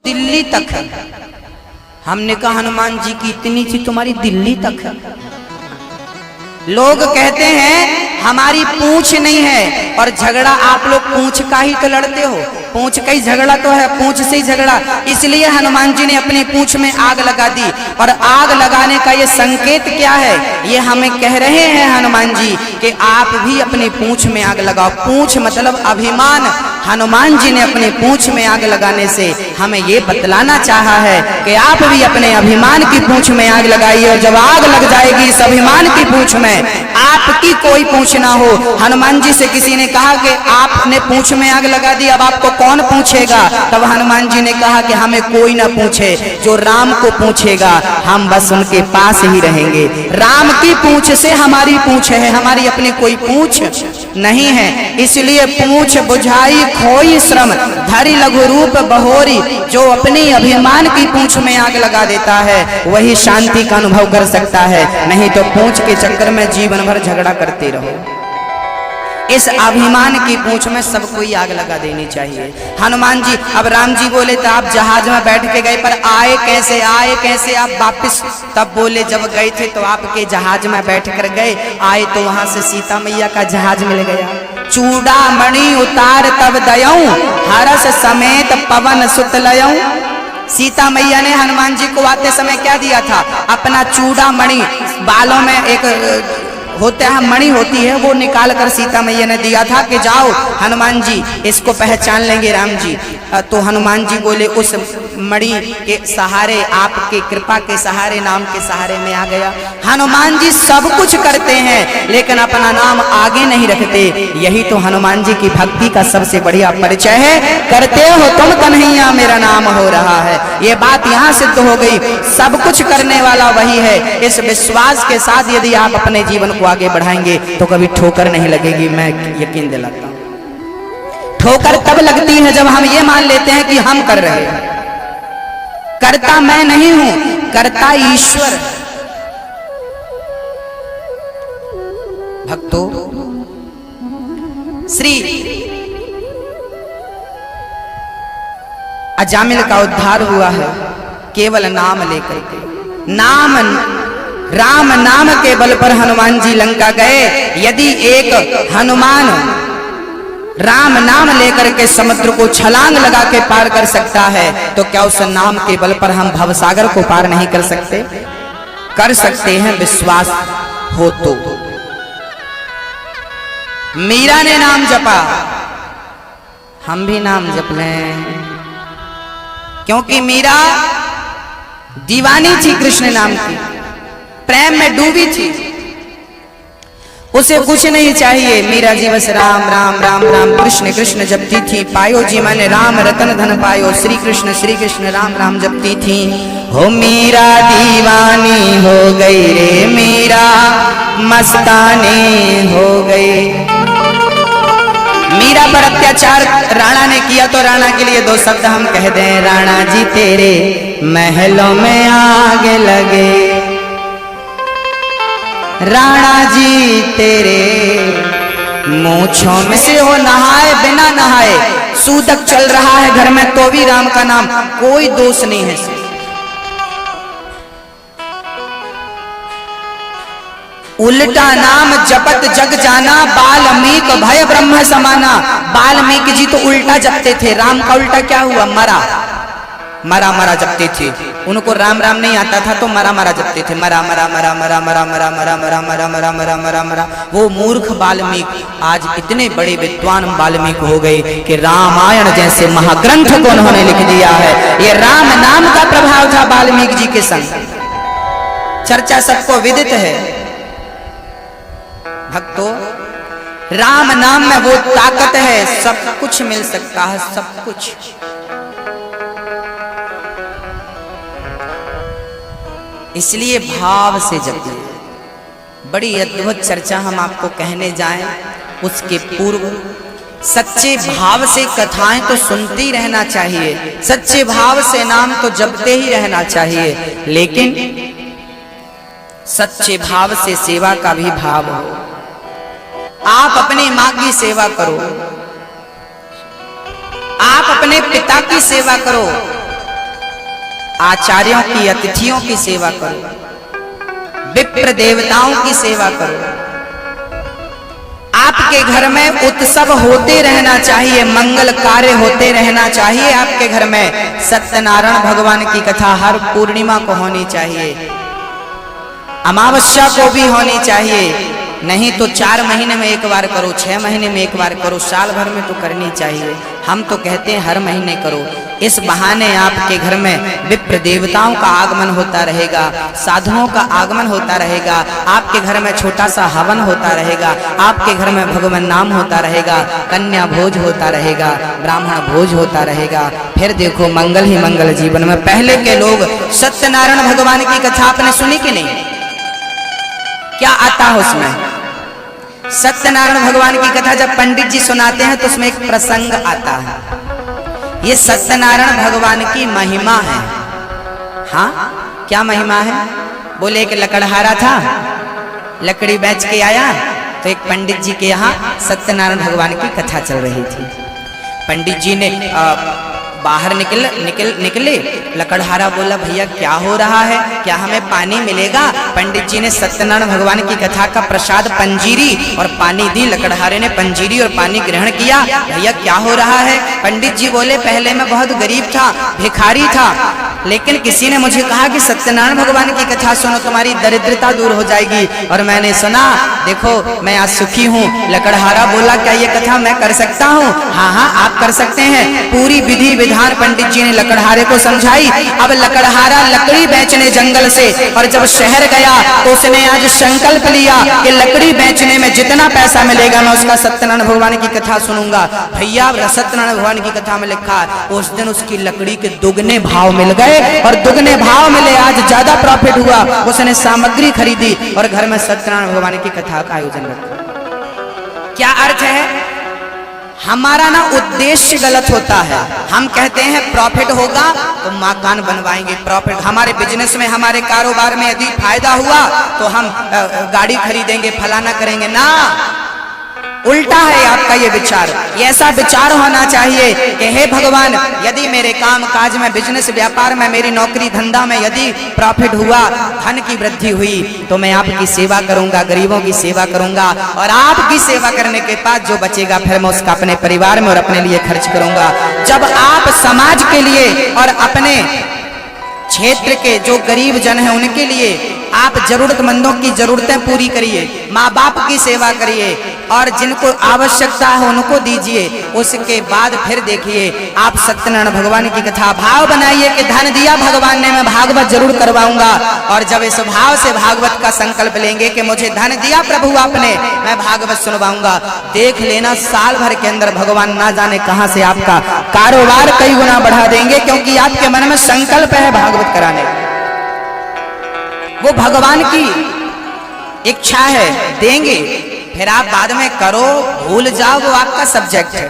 दिल्ली तक है। हमने कहा हनुमान जी की इतनी सी तुम्हारी दिल्ली तक है। लोग कहते हैं हमारी पूंछ नहीं है, और झगड़ा आप लोग पूंछ का ही तो लड़ते हो। पूंछ का ही झगड़ा तो है, पूंछ से ही झगड़ा। इसलिए हनुमान जी ने अपनी पूंछ में आग लगा दी। और आग लगाने का ये संकेत क्या है? ये हमें कह रहे हैं हनुमान जी कि आप भी अपनी पूंछ में आग लगाओ। पूंछ मतलब अभिमान। हनुमान जी ने अपनी पूंछ में आग लगाने से हमें ये बतलाना चाहा है कि आप भी अपने अभिमान की पूंछ में आग लगाइए। और जब आग लग जाएगी इस अभिमान की पूंछ में, आपकी कोई पूंछ ना हो। हनुमान जी से किसी ने कहा कि आपने पूंछ में आग लगा दी, अब आपको कौन पूछेगा? तब हनुमान जी ने कहा कि हमें कोई ना पूछे, जो राम को पूछेगा हम बस उनके पास ही रहेंगे। राम की पूंछ से हमारी पूंछ है, हमारी अपनी कोई पूंछ नहीं है। इसलिए पूंछ बुझाई खोई श्रम, धरि लघु रूप बहोरी। जो अपनी अभिमान की पूंछ में आग लगा देता है वही शांति का अनुभव कर सकता है, नहीं तो पूंछ के चक्कर में जीवन भर झगड़ा करते रहो। इस अभिमान की पूंछ में सबको ही आग लगा देनी चाहिए। हनुमान जी, अब राम जी बोले तो आप जहाज में बैठ के गए, पर आए कैसे? आए कैसे आप वापिस? तब बोले जब गए थे तो आपके जहाज में बैठ कर गए, आए तो वहां से सीता मैया का जहाज मिल गया। चूड़ा मणि उतार तब दयऊं, हरस समेत पवन सुत लयऊं। सीता मैया ने हनुमान जी को आते समय क्या दिया था? अपना चूड़ा मणि, बालों में एक होता है मणि होती है, वो निकाल कर सीता मैया ने दिया था कि जाओ हनुमान जी इसको पहचान लेंगे राम जी। तो हनुमान जी बोले उस मणि के सहारे, आपके कृपा के सहारे, नाम के सहारे में आ गया। हनुमान जी सब कुछ करते हैं लेकिन अपना नाम आगे नहीं रखते। यही तो हनुमान जी की भक्ति का सबसे बढ़िया परिचय है। करते हो तुम कन्हैया मेरा नाम हो रहा है। ये बात यहाँ सिद्ध हो गई, सब कुछ करने वाला वही है। इस विश्वास के साथ यदि आप अपने जीवन को आगे बढ़ाएंगे तो कभी ठोकर नहीं लगेगी, मैं यकीन दिलाता हूं। ठोकर तब लगती है जब हम ये मान लेते हैं कि हम कर रहे हैं। करता मैं नहीं हूं, करता ईश्वर। भक्तों, श्री अजामिल का उद्धार हुआ है केवल नाम लेकर के। नाम, राम नाम के बल पर हनुमान जी लंका गए। यदि एक हनुमान राम नाम लेकर के समुद्र को छलांग लगा के पार कर सकता है, तो क्या उस नाम के बल पर हम भवसागर को पार नहीं कर सकते? कर सकते हैं, विश्वास हो तो। मीरा ने नाम जपा, हम भी नाम जप लें, क्योंकि मीरा दीवानी थी कृष्ण नाम की, प्रेम में डूबी थी। उसे कुछ नहीं चाहिए। मीरा जी बस राम राम राम राम कृष्ण कृष्ण जपती थी। पायो जी मैंने राम रतन धन पायो, श्री कृष्ण राम राम जपती थी। हो मीरा दीवानी हो गई रे, मीरा मस्तानी हो गई। मीरा पर अत्याचार राणा ने किया तो राणा के लिए दो शब्द हम कह दें, राणा जी तेरे महलों में आग लगे, राणा जी तेरे मूंछों में से हो नहाए बिना नहाए। सूतक चल रहा है घर में तो भी राम का नाम, कोई दोष नहीं है। उल्टा नाम जपत जग जाना, बाल्मीक भय ब्रह्म समाना। बाल्मीक जी तो उल्टा जपते थे, राम का उल्टा क्या हुआ? मरा मरा मरा जपते थे। उनको राम राम नहीं आता था तो मरा मरा जपते थे। मरा मरा मरा मरा मरा मरा मरा मरा मरा मरा मरा मरा मरा। वो मूर्ख वाल्मीकि आज इतने बड़े विद्वान वाल्मीकि हो गए कि रामायण जैसे महाग्रंथ को उन्होंने लिख दिया है। ये राम नाम का प्रभाव था वाल्मीकि जी के संग, चर्चा सबको विदित है। भक्तों, राम नाम में वो ताकत है, सब कुछ मिल सकता है, सब कुछ। इसलिए भाव से जपिए। बड़ी अद्भुत चर्चा हम आपको कहने जाएं, उसके पूर्व सच्चे भाव से कथाएं तो सुनते ही रहना चाहिए, सच्चे भाव से नाम तो जपते ही रहना चाहिए, लेकिन सच्चे भाव से सेवा का भी भाव हो। आप अपनी मां की सेवा करो, आप अपने पिता की सेवा करो, आचार्यों की, अतिथियों की सेवा करो, विप्र देवताओं की सेवा करो। आपके घर में उत्सव होते रहना चाहिए, मंगल कार्य होते रहना चाहिए। आपके घर में सत्यनारायण भगवान की कथा हर पूर्णिमा को होनी चाहिए, अमावस्या को भी होनी चाहिए। नहीं तो 4 महीने में एक बार करो, 6 महीने में एक बार करो, साल भर में तो करनी चाहिए। हम तो कहते हैं हर महीने करो। इस बहाने आपके घर में विप्र देवताओं का आगमन होता रहेगा, साधुओं का आगमन होता रहेगा, आपके घर में छोटा सा हवन होता रहेगा, आपके घर में भगवान नाम होता रहेगा, कन्या भोज होता रहेगा, ब्राह्मण भोज होता रहेगा। फिर देखो मंगल ही मंगल जीवन में। पहले के लोग सत्यनारायण भगवान की कथा आपने सुनी कि नहीं? क्या आता है उसमें? सत्यनारायण भगवान की कथा जब पंडित जी सुनाते हैं तो उसमें एक प्रसंग आता है। ये सत्यनारायण भगवान की महिमा है। हाँ, क्या महिमा है? बोले एक लकड़हारा था, लकड़ी बेच के आया, तो एक पंडित जी के यहाँ सत्यनारायण भगवान की कथा चल रही थी। पंडित जी ने बाहर निकले। लकड़हारा बोला, भैया क्या हो रहा है, क्या हमें पानी मिलेगा? पंडित जी ने सत्यनारायण भगवान की कथा का प्रसाद पंजीरी और पानी दी। लकड़हारे ने पंजीरी और पानी ग्रहण किया। भैया क्या हो रहा है? पंडित जी बोले, पहले मैं बहुत गरीब था, भिखारी था, लेकिन किसी ने मुझे कहा कि सत्यनारायण भगवान की कथा सुनो, तुम्हारी दरिद्रता दूर हो जाएगी, और मैंने सुना, देखो मैं आज सुखी हूँ। लकड़हारा बोला, क्या ये कथा मैं कर सकता हूँ? हाँ हाँ आप कर सकते हैं। पूरी विधि विधान पंडित जी ने लकड़हारे को समझाई। अब लकड़हारा लकड़ी बेचने जंगल से, और जब शहर गया तो उसने आज संकल्प लिया कि लकड़ी बेचने में जितना पैसा मिलेगा मैं उसका सत्यनारायण भगवान की कथा सुनूंगा। भैया सत्यनारायण भगवान की कथा में लिखा, उस दिन उसकी लकड़ी के दुगने भाव मिल गए, और दुगने भाव मिले, आज ज्यादा प्रॉफिट हुआ। उसने सामग्री खरीदी और घर में सत्यनारायण भगवान की कथा का आयोजन रखा। क्या अर्थ है? हमारा ना उद्देश्य गलत होता है। हम कहते हैं प्रॉफिट होगा तो मकान बनवाएंगे, प्रॉफिट हमारे बिजनेस में, हमारे कारोबार में यदि फायदा हुआ तो हम गाड़ी खरीदेंगे, फलाना करेंगे। ना, उल्टा है आपका ये विचार। ये ऐसा विचार होना चाहिए कि हे भगवान, यदि मेरे काम काज में, बिजनेस व्यापार में, मेरी नौकरी धंधा में यदि प्रॉफिट हुआ, धन की वृद्धि हुई, तो मैं आपकी सेवा करूंगा, गरीबों की सेवा करूंगा, और आपकी सेवा करने के बाद जो बचेगा फिर मैं उसका अपने परिवार में और अपने लिए खर्च करूंगा। जब आप समाज के लिए और अपने क्षेत्र के जो गरीब जन हैं उनके लिए आप जरूरतमंदों की जरूरतें पूरी करिए, माँ बाप की सेवा करिए, और जिनको आवश्यकता है उनको दीजिए। उसके बाद फिर देखिए आप सत्यनारायण भगवान की कथा भाव बनाइए कि धन दिया भगवान ने, मैं भागवत जरूर करवाऊंगा। और जब इस भाव से भागवत का संकल्प लेंगे कि मुझे धन दिया प्रभु आपने, मैं भागवत सुनवाऊंगा, देख लेना साल भर के अंदर भगवान ना जाने कहां से आपका कारोबार कई गुना बढ़ा देंगे, क्योंकि आपके मन में संकल्प है भागवत कराने का। वो भगवान की इच्छा है, देंगे, फिर आप बाद में करो भूल जाओ, वो आपका सब्जेक्ट है।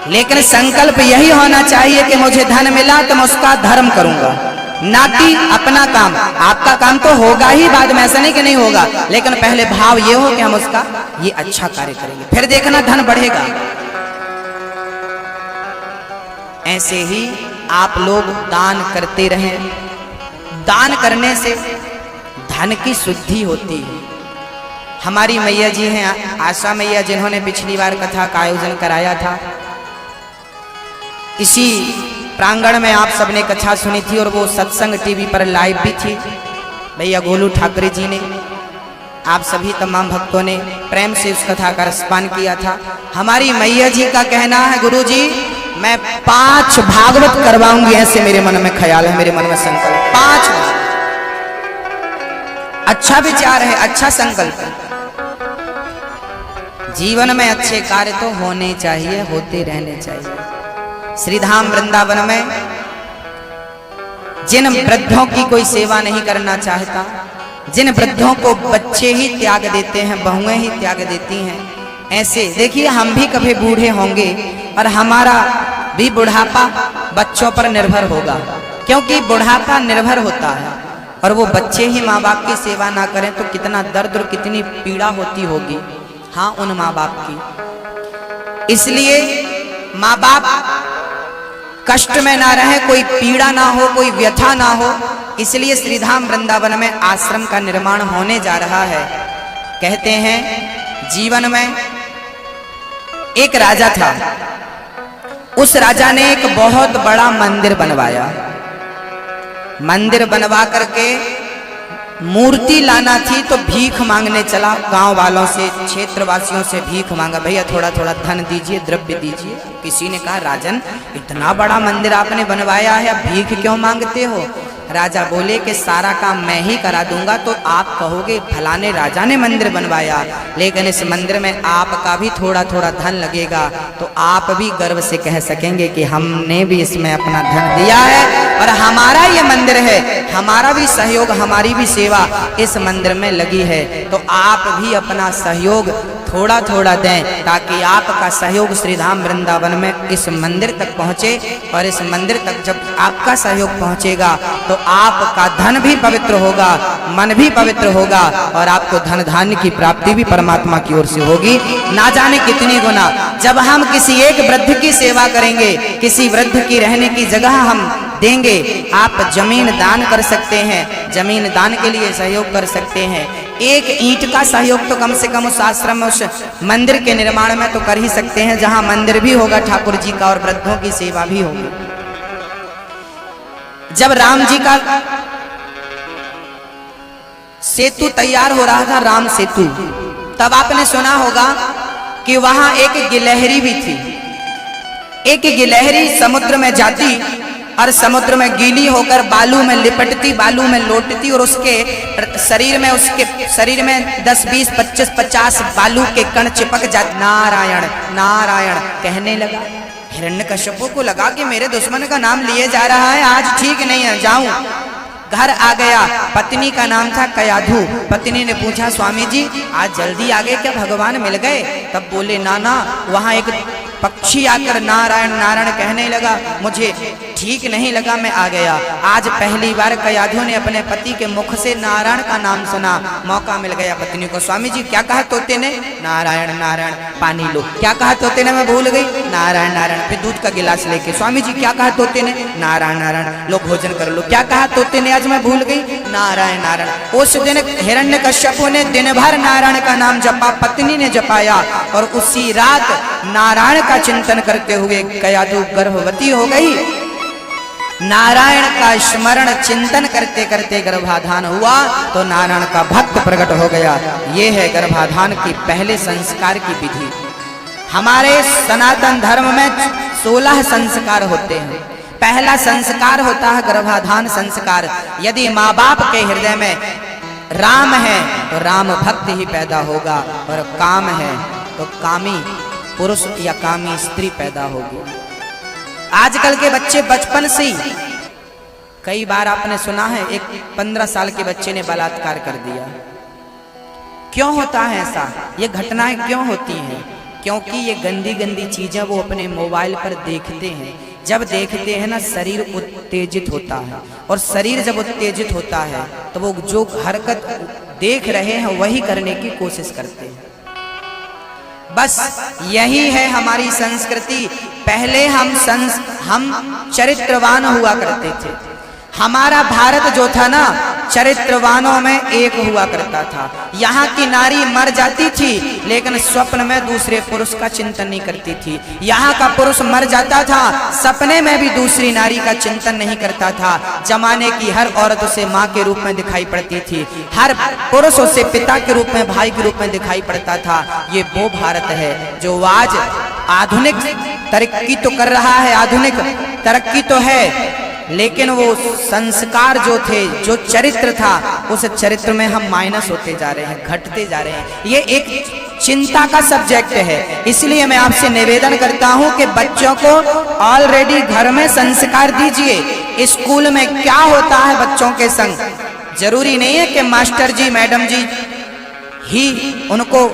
लेकिन संकल्प यही होना चाहिए कि मुझे धन मिला तो मैं उसका धर्म करूंगा, ना कि अपना काम। आपका काम तो होगा ही बाद में, ऐसा नहीं कि नहीं होगा, लेकिन पहले भाव ये हो कि हम उसका ये अच्छा कार्य करेंगे, फिर देखना धन बढ़ेगा। ऐसे ही आप लोग दान करते रहें। दान करने से धन की शुद्धि होती है। हमारी मैया जी हैं आशा मैया, जिन्होंने पिछली बार कथा का आयोजन कराया था, इसी प्रांगण में आप सबने कथा सुनी थी, और वो सत्संग टीवी पर लाइव भी थी। भैया गोलू ठाकरे जी ने, आप सभी तमाम भक्तों ने प्रेम से उस कथा का रसपान किया था। हमारी मैया जी का कहना है, गुरु जी मैं 5 भागवत करवाऊंगी, ऐसे मेरे मन में ख्याल है, मेरे मन में संकल्प। 5 अच्छा विचार है, अच्छा संकल्प है। जीवन में अच्छे कार्य तो होने चाहिए, होते रहने चाहिए। श्रीधाम वृंदावन में जिन वृद्धों की कोई सेवा नहीं करना चाहता, जिन वृद्धों को बच्चे ही त्याग देते हैं, बहुएं ही त्याग देती हैं, ऐसे देखिए हम भी कभी बूढ़े होंगे और हमारा भी बुढ़ापा बच्चों पर निर्भर होगा, क्योंकि बुढ़ापा निर्भर होता है। और वो बच्चे ही माँ बाप की सेवा ना करें तो कितना दर्द और कितनी पीड़ा होती होगी, हाँ, उन माँ बाप की। इसलिए माँ बाप कष्ट में ना रहे, कोई पीड़ा ना हो, कोई व्यथा ना हो। इसलिए श्रीधाम वृंदावन में आश्रम का निर्माण होने जा रहा है। कहते हैं जीवन में एक राजा था, उस राजा ने एक बहुत बड़ा मंदिर बनवाया। मंदिर बनवा करके मूर्ति लाना थी तो भीख मांगने चला, गांव वालों से, क्षेत्रवासियों से भीख मांगा, भैया थोड़ा थोड़ा धन दीजिए, द्रव्य दीजिए। किसी ने कहा राजन इतना बड़ा मंदिर आपने बनवाया है, अब भीख क्यों मांगते हो? राजा बोले कि सारा काम मैं ही करा दूंगा तो आप कहोगे फलाने राजा ने मंदिर बनवाया, लेकिन इस मंदिर में आपका भी थोड़ा थोड़ा धन लगेगा तो आप भी गर्व से कह सकेंगे कि हमने भी इसमें अपना धन दिया है और हमारा ये मंदिर है, हमारा भी सहयोग, हमारी भी सेवा इस मंदिर में लगी है। तो आप भी अपना सहयोग थोड़ा थोड़ा दें ताकि आपका सहयोग श्रीधाम वृंदावन में इस मंदिर तक पहुँचे। और इस मंदिर तक जब आपका सहयोग पहुँचेगा तो आपका धन भी पवित्र होगा, मन भी पवित्र होगा और आपको धन धान्य की प्राप्ति भी परमात्मा की ओर से होगी, ना जाने कितनी गुना। जब हम किसी एक वृद्ध की सेवा करेंगे, किसी वृद्ध की रहने की जगह हम देंगे, आप जमीन दान कर सकते हैं, जमीन दान के लिए सहयोग कर सकते हैं। एक ईंट का सहयोग तो कम से कम उस आश्रम में, उस मंदिर के निर्माण में तो कर ही सकते हैं, जहां मंदिर भी होगा ठाकुर जी का और वृद्धों की सेवा भी होगी। जब राम जी का सेतु तैयार हो रहा था, राम सेतु, तब आपने सुना होगा कि वहां एक गिलहरी भी थी। एक गिलहरी समुद्र में जाती और समुद्र में गीली होकर बालू में लिपटती, बालू में लौटती और उसके शरीर में 10, 20, 25, 50 बालू के कण चिपक जाते। नारायण नारायण कहने लगा। हिरण्यकश्यप को लगा कि मेरे दुश्मन का नाम लिए जा रहा है, आज ठीक नहीं है, जाऊं। घर आ गया, पत्नी का नाम था कयाधु। पत्नी ने पूछा स्वामी जी आज जल्दी आ गए क्या, भगवान मिल गए? तब बोले नाना, वहां एक पक्षी आकर नारायण नारायण कहने लगा, मुझे ठीक नहीं लगा, मैं आ गया। आज पहली बार कयाधु ने अपने पति के मुख से नारायण का नाम सुना, मौका मिल गया पत्नी को। स्वामी जी क्या कहा तोते ने? नारायण नारायण। पानी लो। क्या कहा तोते ने? मैं भूल गई। नारायण नारायण। फिर दूध का गिलास लेके, स्वामी जी क्या कहा तोते ने? नारायण नारायण। लो भोजन कर लो। क्या कहा तोते ने? आज मैं भूल गई। नारायण नारायण। उस दिन हिरण्यकश्यप ने दिन भर नारायण का नाम जपा, पत्नी ने जपाया और उसी रात नारायण का चिंतन करते हुए कयाधु गर्भवती हो गई। नारायण का स्मरण चिंतन करते करते गर्भाधान हुआ तो नारायण का भक्त प्रकट हो गया। ये है गर्भाधान की पहले संस्कार की विधि। हमारे सनातन धर्म में 16 संस्कार होते हैं। पहला संस्कार होता है गर्भाधान संस्कार। यदि माँ बाप के हृदय में राम है तो राम भक्त ही पैदा होगा, और काम है तो कामी पुरुष या कामी स्त्री पैदा होगी। आजकल के बच्चे बचपन से ही, कई बार आपने सुना है एक 15 साल के बच्चे ने बलात्कार कर दिया। क्यों होता है ऐसा? ये घटनाएं क्यों होती हैं? क्योंकि ये गंदी गंदी चीजें वो अपने मोबाइल पर देखते हैं। जब देखते हैं ना, शरीर उत्तेजित होता है, और शरीर जब उत्तेजित होता है तो वो जो हरकत देख रहे हैं वही करने की कोशिश करते हैं। बस यही है हमारी संस्कृति। पहले हम चरित्रवान हुआ करते थे। हमारा भारत जो था ना, चरित्रवानों में एक हुआ करता था। यहाँ की नारी मर जाती थी लेकिन स्वप्न में दूसरे पुरुष का चिंतन नहीं करती थी। यहाँ का पुरुष मर जाता था, सपने में भी दूसरी नारी का चिंतन नहीं करता था। जमाने की हर औरत उसे माँ के रूप में दिखाई पड़ती थी, हर पुरुष उसे पिता के रूप में, भाई के रूप में दिखाई पड़ता था। ये वो भारत है जो आज आधुनिक तरक्की तो कर रहा है, आधुनिक तरक्की तो है, लेकिन वो संस्कार जो थे, जो चरित्र था, उस चरित्र में हम माइनस होते जा रहे हैं, घटते जा रहे हैं। ये एक चिंता का सब्जेक्ट है। इसलिए मैं आपसे निवेदन करता हूं कि बच्चों को ऑलरेडी घर में संस्कार दीजिए। स्कूल में क्या होता है बच्चों के संग, जरूरी नहीं है कि मास्टर जी मैडम जी ही उनको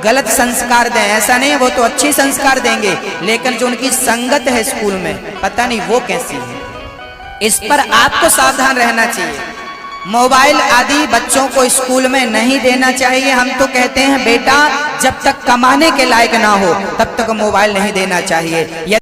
गलत संस्कार दें, ऐसा नहीं है। वो तो अच्छे संस्कार देंगे, लेकिन जो उनकी संगत है स्कूल में, पता नहीं वो कैसी है। इस पर आपको सावधान रहना चाहिए। मोबाइल आदि बच्चों को स्कूल में नहीं देना चाहिए। हम तो कहते हैं बेटा जब तक कमाने के लायक ना हो तब तक मोबाइल नहीं देना चाहिए।